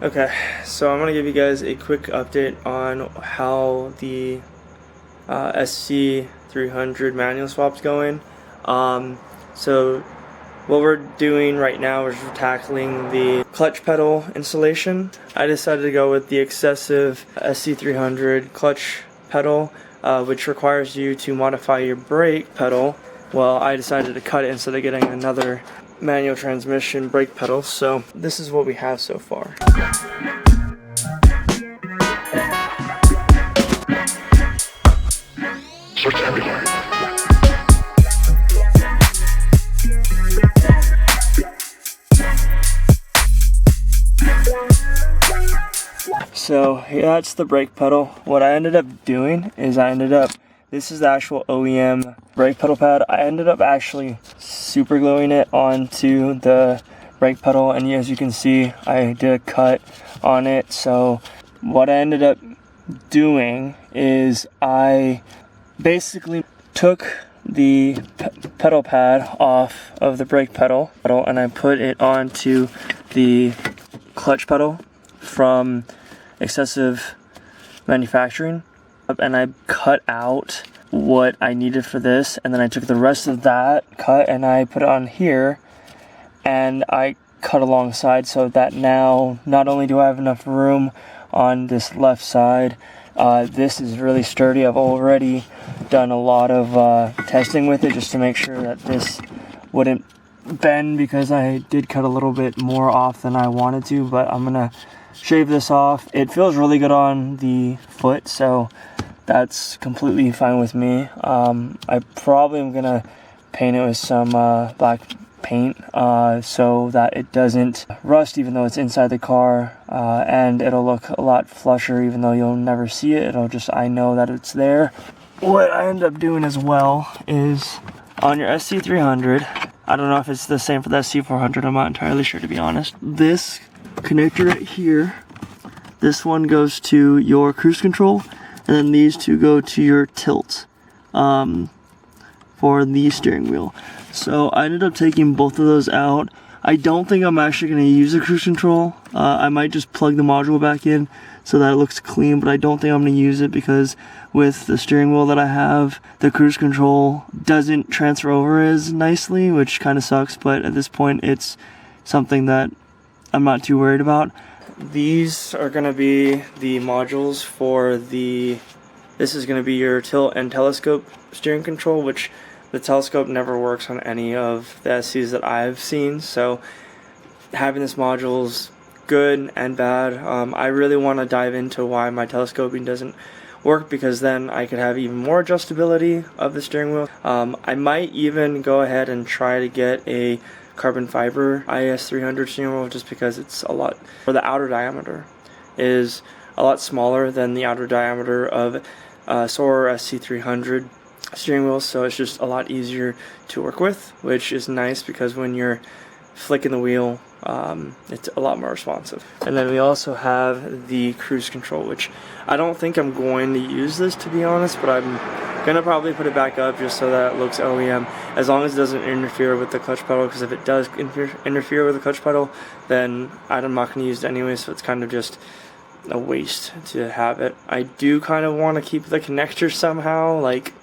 Okay, so I'm going to give you guys a quick update on how the SC300 manual swap's going. So what we're doing right now is we're tackling the clutch pedal installation. I decided to go with the Xcessive SC300 clutch pedal, which requires you to modify your brake pedal. Well, I decided to cut it instead of getting another manual transmission brake pedal. So this is what we have so far. Search everywhere. So yeah, that's the brake pedal. What I ended up doing is this is the actual OEM brake pedal pad. I ended up actually super gluing it onto the brake pedal, and as you can see, I did a cut on it. So what I ended up doing is I basically took the pedal pad off of the brake pedal and I put it onto the clutch pedal from Xcessive Manufacturing, and I cut out what I needed for this, and then I took the rest of that cut and I put it on here, and I cut alongside so that now not only do I have enough room on this left side, this is really sturdy. I've already done a lot of testing with it just to make sure that this wouldn't bend, because I did cut a little bit more off than I wanted to, but I'm gonna shave this off. It feels really good on the foot, so that's completely fine with me. I probably am gonna paint it with some black paint so that it doesn't rust even though it's inside the car, and it'll look a lot flusher even though you'll never see it. I know that it's there. What I end up doing as well is on your SC300, I don't know if it's the same for the SC400, I'm not entirely sure to be honest. This connector right here, this one goes to your cruise control, and then these two go to your tilt for the steering wheel. So I ended up taking both of those out. I don't think I'm actually going to use the cruise control. I might just plug the module back in so that it looks clean, but I don't think I'm going to use it because with the steering wheel that I have, the cruise control doesn't transfer over as nicely, which kind of sucks, but at this point it's something that I'm not too worried about. These are going to be the modules for this is going to be your tilt and telescope steering control, which the telescope never works on any of the SCs that I've seen, so having this module is good and bad. I really want to dive into why my telescoping doesn't work, because then I could have even more adjustability of the steering wheel. I might even go ahead and try to get a carbon fiber IS300 steering wheel, just because it's a lot, or the outer diameter is a lot smaller than the outer diameter of Soarer SC300 steering wheels, so it's just a lot easier to work with, which is nice because when you're flicking the wheel, it's a lot more responsive. And then we also have the cruise control, which I don't think I'm going to use this, to be honest, but I'm gonna probably put it back up just so that it looks OEM, as long as it doesn't interfere with the clutch pedal, because if it does interfere with the clutch pedal, then I'm not gonna use it anyway, so it's kind of just a waste to have it. I do kind of want to keep the connector somehow like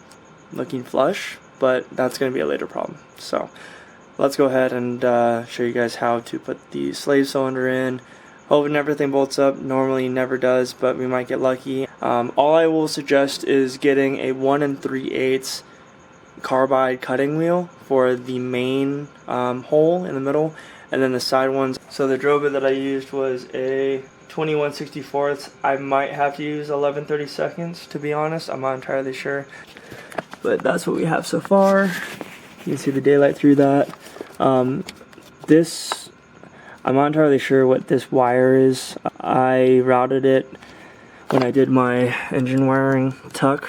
looking flush, but that's going to be a later problem. So let's go ahead and show you guys how to put the slave cylinder in. Hoping everything bolts up. Normally never does, but we might get lucky. All I will suggest is getting a 1 3/8 carbide cutting wheel for the main hole in the middle, and then the side ones. So the drill bit that I used was a 21/64. I might have to use 11/32, to be honest. I'm not entirely sure, but that's what we have so far. You can see the daylight through that. This, I'm not entirely sure what this wire is. I routed it when I did my engine wiring tuck,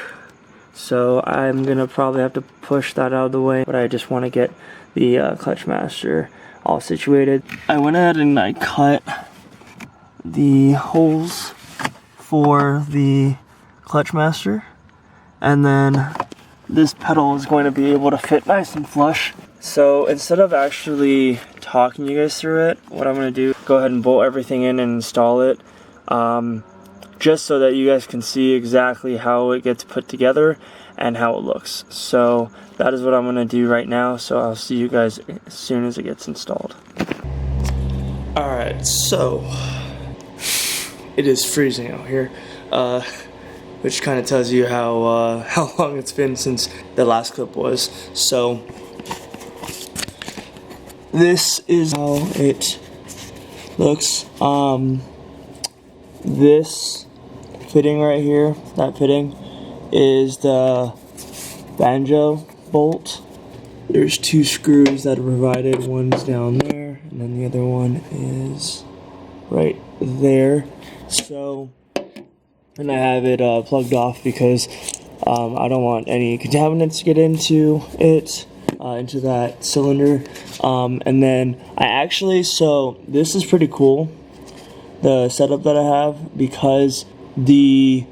so I'm gonna probably have to push that out of the way, but I just want to get the clutch master all situated. I went ahead and I cut the holes for the clutch master, and then this pedal is going to be able to fit nice and flush. So instead of actually talking you guys through it. What I'm going to do, go ahead and bolt everything in and install it, just so that you guys can see exactly how it gets put together and how it looks. So that is what I'm going to do right now, so I'll see you guys as soon as it gets installed. Alright, so it is freezing out here, which kind of tells you how long it's been since the last clip was. So this is how it looks. This fitting right here, that fitting, is the banjo bolt. There's 2 screws that are provided. One's down there, and then the other one is right there. So, and I have it plugged off because I don't want any contaminants to get into it, into that cylinder. And then I actually, so this is pretty cool, the setup that I have, because the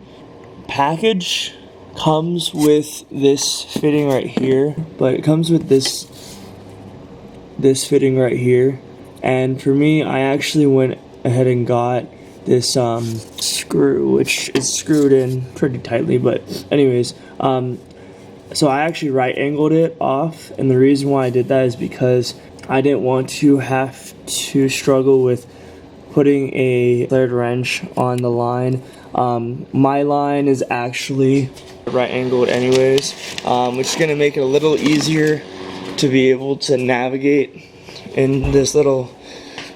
package comes with this fitting right here, but it comes with this fitting right here. And for me, I actually went ahead and got this screw, which is screwed in pretty tightly, but anyways, so I actually right angled it off, and the reason why I did that is because I didn't want to have to struggle with putting a thread wrench on the line. My line is actually right angled anyways, which is going to make it a little easier to be able to navigate in this little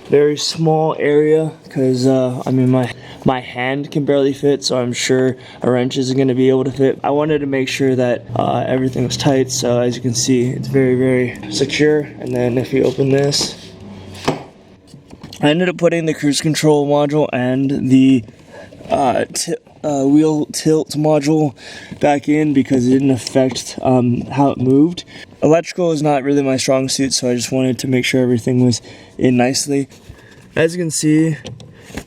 very small area, because I mean my hand can barely fit, so I'm sure a wrench isn't going to be able to fit. I wanted to make sure that everything was tight, so as you can see, it's very, very secure. And then if you open this, I ended up putting the cruise control module and the wheel tilt module back in because it didn't affect how it moved. Electrical is not really my strong suit, so I just wanted to make sure everything was in nicely. As you can see,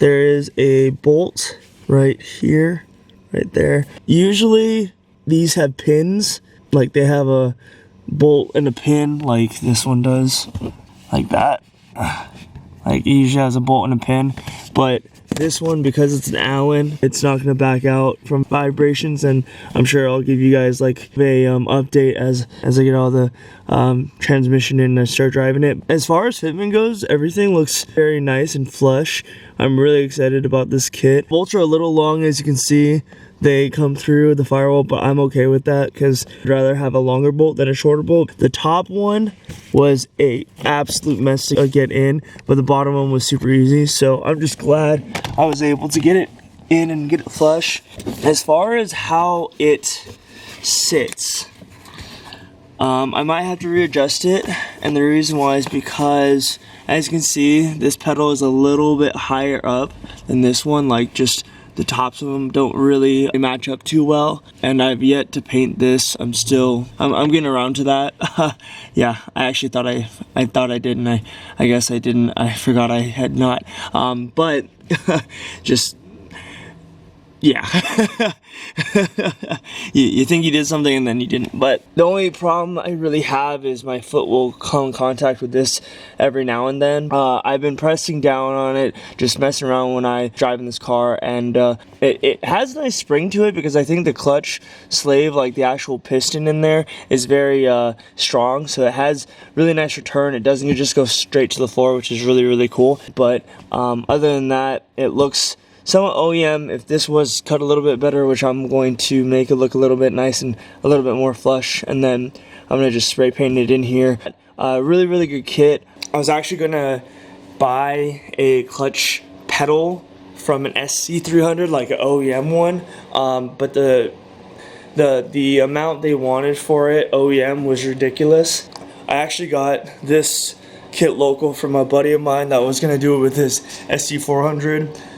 there is a bolt right here, right there. Usually these have pins, like they have a bolt and a pin like this one does, like that. Like it usually has a bolt and a pin, but this one, because it's an Allen, it's not going to back out from vibrations, and I'm sure I'll give you guys like a update as I get all the transmission in and start driving it. As far as fitment goes, everything looks very nice and flush. I'm really excited about this kit. Bolts are a little long, as you can see. They come through the firewall, but I'm okay with that because I'd rather have a longer bolt than a shorter bolt. The top one was a absolute mess to get in, but the bottom one was super easy, so I'm just glad I was able to get it in and get it flush. As far as how it sits, I might have to readjust it, and the reason why is because, as you can see, this pedal is a little bit higher up than this one, like just the tops of them don't really match up too well, and I've yet to paint this. I'm getting around to that. Yeah, I actually thought I thought I did, and I guess I didn't. I forgot I had not. But just yeah. you think you did something and then you didn't. But the only problem I really have is my foot will come in contact with this every now and then. I've been pressing down on it, just messing around when I drive in this car, and it has a nice spring to it because I think the clutch slave, like the actual piston in there, is very strong, so it has really nice return. It doesn't just go straight to the floor, which is really, really cool. But other than that, it looks somewhat OEM. If this was cut a little bit better, which I'm going to make it look a little bit nice and a little bit more flush, and then I'm going to just spray paint it in here. Really, really good kit. I was actually going to buy a clutch pedal from an SC300, like an OEM one, but the amount they wanted for it, OEM, was ridiculous. I actually got this kit local from a buddy of mine that was going to do it with his SC400.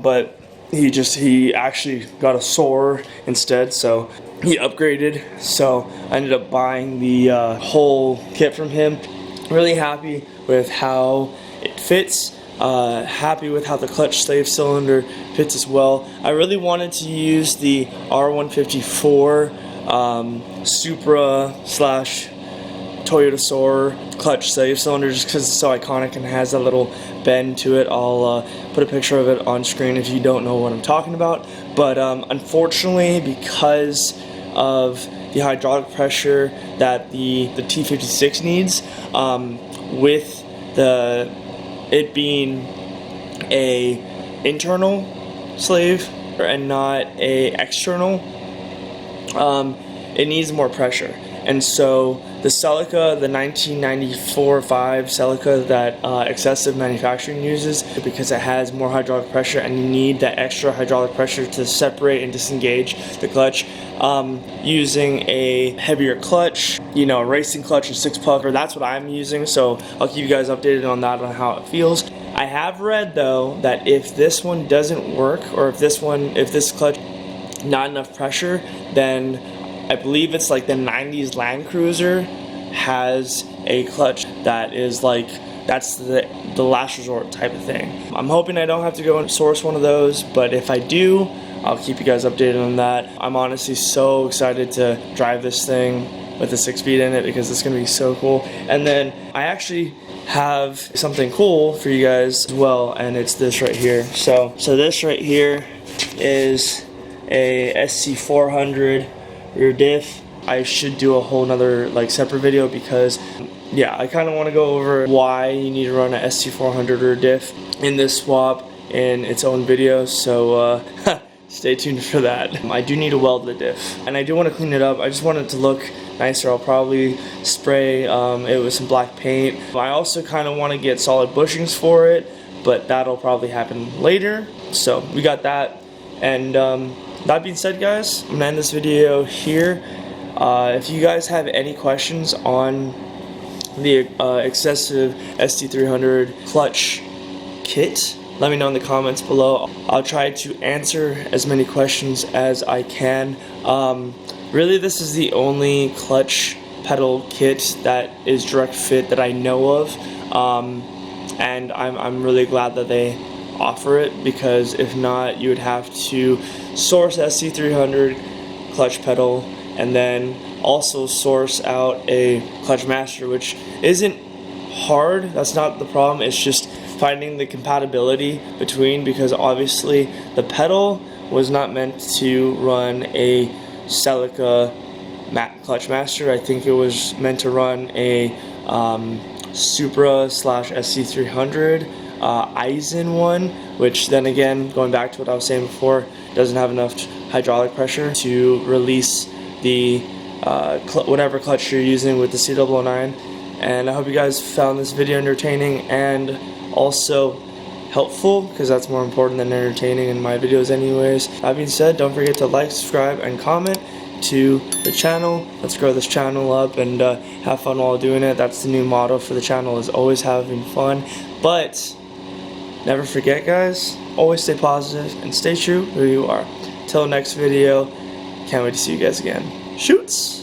But he actually got a Soarer instead, so he upgraded. So I ended up buying the whole kit from him. Really happy with how it fits. Happy with how the clutch slave cylinder fits as well. I really wanted to use the R154 Supra / Toyota Soarer clutch slave cylinder just because it's so iconic and has that little bend to it. I'll put a picture of it on screen if you don't know what I'm talking about. But unfortunately, because of the hydraulic pressure that the T56 needs, with it being a internal slave and not a external, it needs more pressure. And so the Celica, the 1994-5 Celica that Xcessive Manufacturing uses, because it has more hydraulic pressure and you need that extra hydraulic pressure to separate and disengage the clutch, using a heavier clutch, you know, a racing clutch, a 6-pucker, that's what I'm using. So I'll keep you guys updated on that, on how it feels. I have read though that if this one doesn't work, or if this clutch not enough pressure, then I believe it's like the 90s Land Cruiser has a clutch that is like, that's the last resort type of thing. I'm hoping I don't have to go and source one of those, but if I do, I'll keep you guys updated on that. I'm honestly so excited to drive this thing with the 6-speed in it because it's gonna be so cool. And then I actually have something cool for you guys as well, and it's this right here. So this right here is a SC300 rear diff. I should do a whole nother like separate video because yeah, I kind of want to go over why you need to run a SC300 rear diff in this swap in its own video, so stay tuned for that. I do need to weld the diff and I do want to clean it up. I just want it to look nicer. I'll probably spray it with some black paint. I also kind of want to get solid bushings for it, but that'll probably happen later. So we got that. And that being said, guys, I'm gonna end this video here. If you guys have any questions on the Xcessive SC300 clutch kit, let me know in the comments below. I'll try to answer as many questions as I can. Really, this is the only clutch pedal kit that is direct fit that I know of, and I'm really glad that they offer it, because if not, you would have to source SC300 clutch pedal and then also source out a clutch master, which isn't hard. That's not the problem. It's just finding the compatibility between, because obviously the pedal was not meant to run a Celica clutch master. I think it was meant to run a Supra / SC300 Eisen one, which then again, going back to what I was saying before, doesn't have enough hydraulic pressure to release the whatever clutch you're using with the C009. And I hope you guys found this video entertaining and also helpful, because that's more important than entertaining in my videos anyways. That being said, don't forget to like, subscribe, and comment to the channel. Let's grow this channel up and have fun while doing it. That's the new motto for the channel, is always having fun. But never forget, guys, always stay positive and stay true who you are. Till next video, can't wait to see you guys again. Shoots!